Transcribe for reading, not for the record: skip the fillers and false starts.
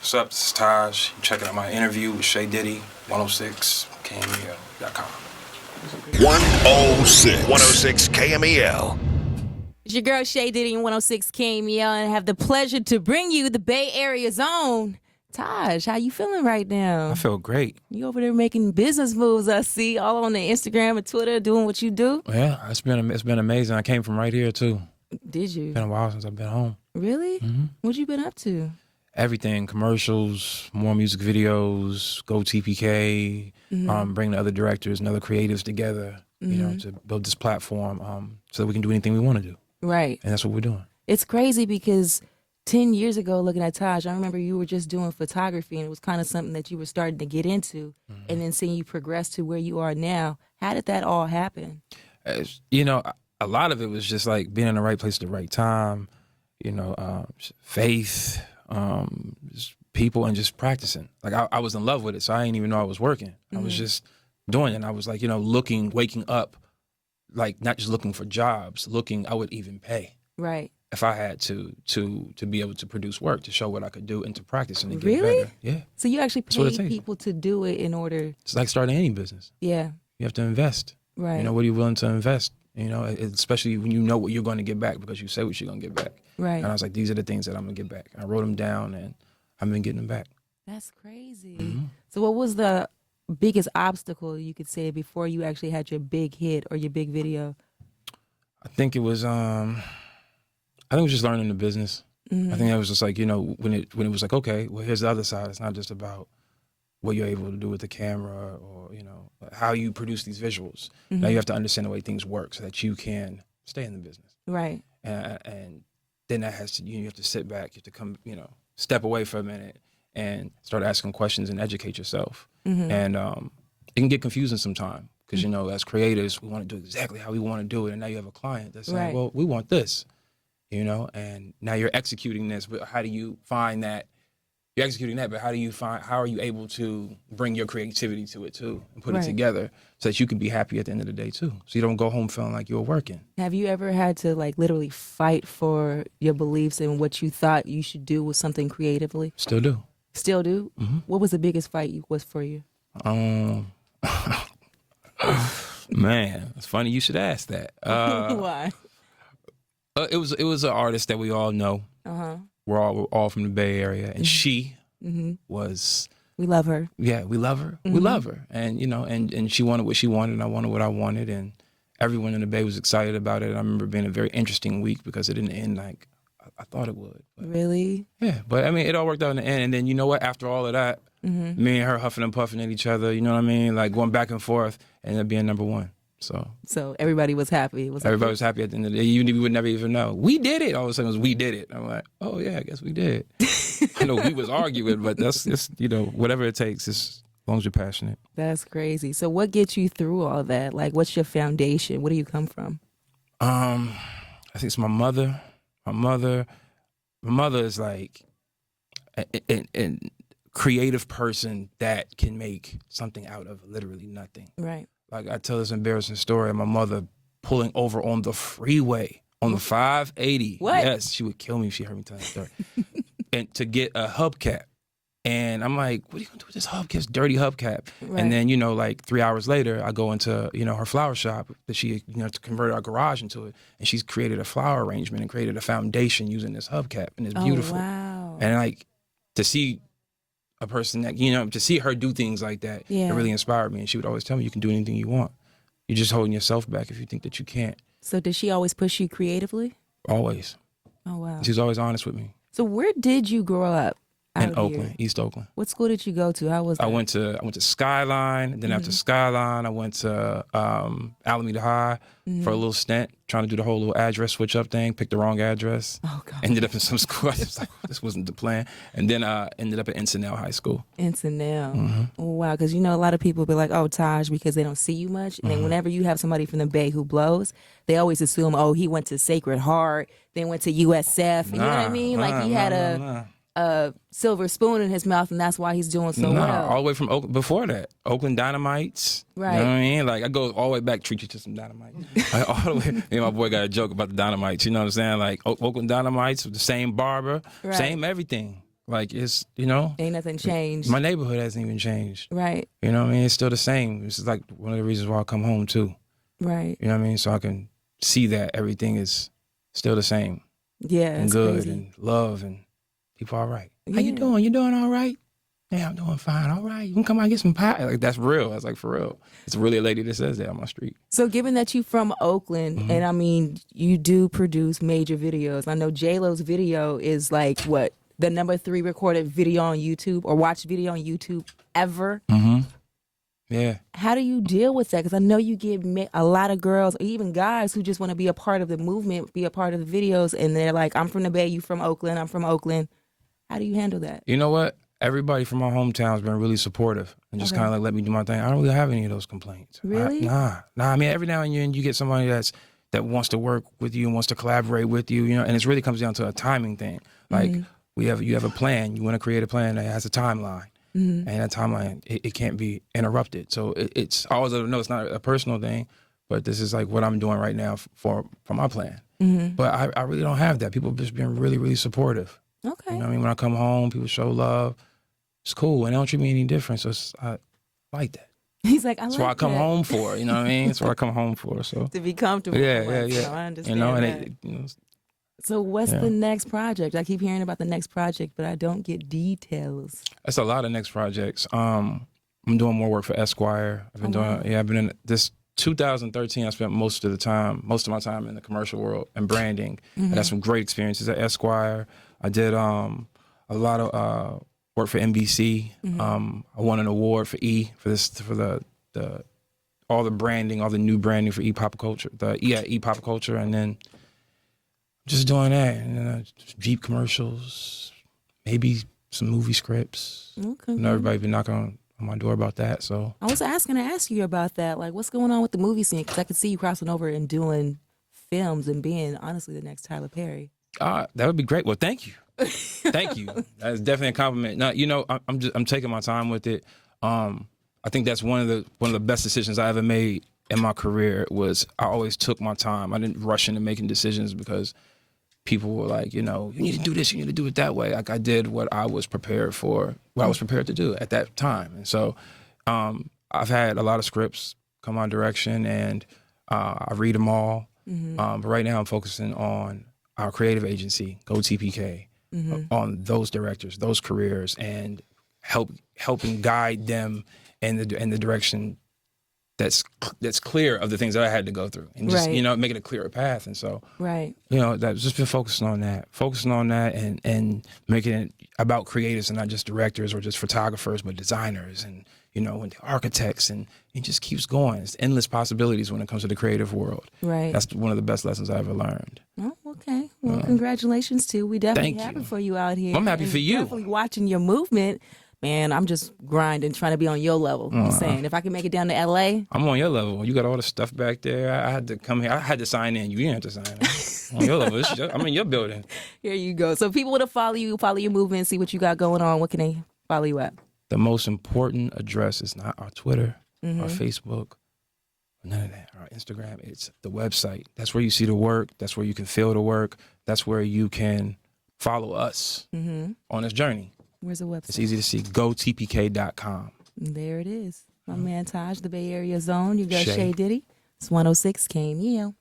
What's up? This is Taj. You're checking out my interview with Shay Diddy, 106KMEL.com. 106 KMEL. It's your girl Shay Diddy in 106 KMEL, and I have the pleasure to bring you the Bay Area's own Taj. How you feeling right now? I feel great. You over there making business moves, I see, all on the Instagram and Twitter, doing what you do? Yeah, it's been amazing. I came from right here, too. Did you? It's been a while since I've been home. Really? Mm-hmm. What you been up to? Everything, commercials, more music videos, go TPK, bring the other directors and other creatives together, you know, to build this platform so that we can do anything we want to do. Right. And that's what we're doing. It's crazy because 10 years ago, looking at Taj, I remember you were just doing photography, and it was kind of something that you were starting to get into, and then seeing you progress to where you are now. How did that all happen? You know, a lot of it was just like being in the right place at the right time, you know, faith, just people, and just practicing. Like I was in love with it, so I didn't even know I was working. I was just doing it. And I was like, you know, waking up, like not just looking for jobs, I would even pay. Right. If I had to be able to produce work, to show what I could do, and to practice and to get Really? better. Yeah. So you actually paid people to do it in order. It's like starting any business. Yeah. You have to invest. Right. You know, what are you willing to invest? You know, especially when you know what you're going to get back, because you say what you're going to get back. Right. And I was like, these are the things that I'm going to get back. I wrote them down, and I've been getting them back. That's crazy. So what was the biggest obstacle, you could say, before you actually had your big hit or your big video? I think it was just learning the business. I think that was just like, you know, when it was like, okay, well, here's the other side. It's not just about what you're able to do with the camera, or, you know, how you produce these visuals. Now you have to understand the way things work so that you can stay in the business. Right. And then that has to, you have to sit back, you have to come, you know, step away for a minute and start asking questions and educate yourself. And it can get confusing sometimes, because, you know, as creators, we want to do exactly how we want to do it. And now you have a client that's saying, well, we want this, you know, and now you're executing this, but how do you find that? You're executing that, but how are you able to bring your creativity to it too, and put it together so that you can be happy at the end of the day too, so you don't go home feeling like you're working. Have you ever had to like literally fight for your beliefs and what you thought you should do with something creatively? Still do. Still do? What was the biggest fight was for you? Man, it's funny you should ask that. Why? It was an artist that we all know. We're all from the Bay Area, and she was. We love her. Yeah, we love her. We love her, and you know, and she wanted what she wanted, and I wanted what I wanted, and everyone in the Bay was excited about it. I remember being a very interesting week because it didn't end like I thought it would. But, really? Yeah, but I mean, it all worked out in the end. And then you know what? After all of that, me and her huffing and puffing at each other. You know what I mean? Like going back and forth, and then being number one. So everybody was happy. Everybody was happy at the end of the day. You would never even know. We did it. All of a sudden, it was we did it. I'm like, oh yeah, I guess we did. I know we was arguing, but that's just, you know, whatever it takes, as long as you're passionate. That's crazy. So what gets you through all that? Like, what's your foundation? Where do you come from? I think it's my mother. My mother is like a creative person that can make something out of literally nothing. Right. Like, I tell this embarrassing story of my mother pulling over on the freeway on the 580. What? Yes, she would kill me if she heard me tell that story. And to get a hubcap. And I'm like, what are you going to do with this hubcap? This dirty hubcap. Right. And then, you know, like 3 hours later, I go into, you know, her flower shop that she, you know, to convert our garage into it. And she's created a flower arrangement and created a foundation using this hubcap. And it's beautiful. Wow. And like, to see a person that, you know, to see her do things like that, it really inspired me. And she would always tell me, you can do anything you want. You're just holding yourself back if you think that you can't. So did she always push you creatively? Always. Oh, wow. She was always honest with me. So where did you grow up? In Oakland, East Oakland. What school did you go to? How was that? I went to Skyline. Then after Skyline, I went to Alameda High for a little stint, trying to do the whole little address switch up thing. Picked the wrong address. Oh God! Ended up in some school. I was like, this wasn't the plan. And then ended up at Encinal High School. Encinal. Oh, wow, because you know a lot of people be like, oh, Taj, because they don't see you much. And then whenever you have somebody from the Bay who blows, they always assume, oh, he went to Sacred Heart, then went to USF. You know what I mean? Like he had a silver spoon in his mouth, and that's why he's doing so well. All the way from Oakland, before that, Oakland Dynamites. Right. You know what I mean? Like, I go all the way back, treat you to some dynamite. Like, all the way. Me and my boy got a joke about the Dynamites. You know what I'm saying? Like, Oakland Dynamites with the same barber, same everything. Like, it's, ain't nothing changed. my neighborhood hasn't even changed. Right. You know what I mean? It's still the same. This is like one of the reasons why I come home too. Right. You know what I mean? So I can see that everything is still the same. Yeah. And it's good crazy. and love and people all right. Yeah. How you doing? You doing all right? Yeah, I'm doing fine. All right. You can come out and get some pie. Like, that's real. That's like, for real. It's really a lady that says that on my street. So given that you from Oakland, and I mean, you do produce major videos. I know J-Lo's video is like, what, the #3 recorded video on YouTube or watched video on YouTube ever? Yeah. How do you deal with that? Because I know you get a lot of girls, or even guys, who just want to be a part of the movement, be a part of the videos, and they're like, I'm from the Bay, you from Oakland, I'm from Oakland. How do you handle that? You know what? Everybody from my hometown has been really supportive and just kind of like let me do my thing. I don't really have any of those complaints. Really? Nah. I mean, every now and then you get somebody that wants to work with you and wants to collaborate with you, and it really comes down to a timing thing. Like, you have a plan. You want to create a plan that has a timeline. And that timeline, it can't be interrupted. So it's always, no, it's not a personal thing, but this is like what I'm doing right now for my plan. But I really don't have that. People have just been really, really supportive. Okay. You know what I mean? When I come home, people show love. It's cool. And they don't treat me any different. So I like that. He's like, That's what I come home for. You know what I mean? That's what I come home for. So to be comfortable. yeah. So I understand that. So what's the next project? I keep hearing about the next project, but I don't get details. That's a lot of next projects. I'm doing more work for Esquire. I've been I've been in this 2013. I spent most of my time in the commercial world and branding. I had some great experiences at Esquire. I did a lot of work for NBC. I won an award for the all the branding, all the new branding for E-pop culture, E-pop culture, and then just doing that, and then Jeep commercials, maybe some movie scripts. Okay. Everybody been knocking on my door about that. So I was asking to ask you about that. Like, what's going on with the movie scene? Because I could see you crossing over and doing films and being, honestly, the next Tyler Perry. That would be great. Well, thank you. Thank you. That's definitely a compliment. Now, I'm taking my time with it. I think that's one of the best decisions I ever made in my career. Was I always took my time. I didn't rush into making decisions because people were like, you need to do this, you need to do it that way. Like, I did what I was prepared for, what I was prepared to do at that time. And so I've had a lot of scripts come my direction, and I read them all. But right now I'm focusing on our creative agency, Go TPK, on those directors, those careers, and helping guide them in the direction that's clear of the things that I had to go through, and just making a clearer path. And so that's just been focusing on that, and making it about creatives and not just directors or just photographers, but designers and and architects, and it just keeps going. It's endless possibilities when it comes to the creative world. Right. That's one of the best lessons I ever learned. Oh, okay. Well, congratulations too. We definitely happy for you out here. I'm happy for you. Definitely watching your movement. Man, I'm just grinding, trying to be on your level. I'm saying, if I can make it down to LA. I'm on your level. You got all the stuff back there. I had to come here. I had to sign in. You didn't have to sign in. On your level. I'm in your building. Here you go. So people want to follow your movement, see what you got going on. What can they follow you at? The most important address is not our Twitter, our Facebook, none of that. Our Instagram, it's the website. That's where you see the work. That's where you can feel the work. That's where you can follow us on this journey. Where's the website? It's easy to see. GoTPK.com. There it is. My man Taj, the Bay Area Zone. You got Shay Diddy. It's 106 KMEL.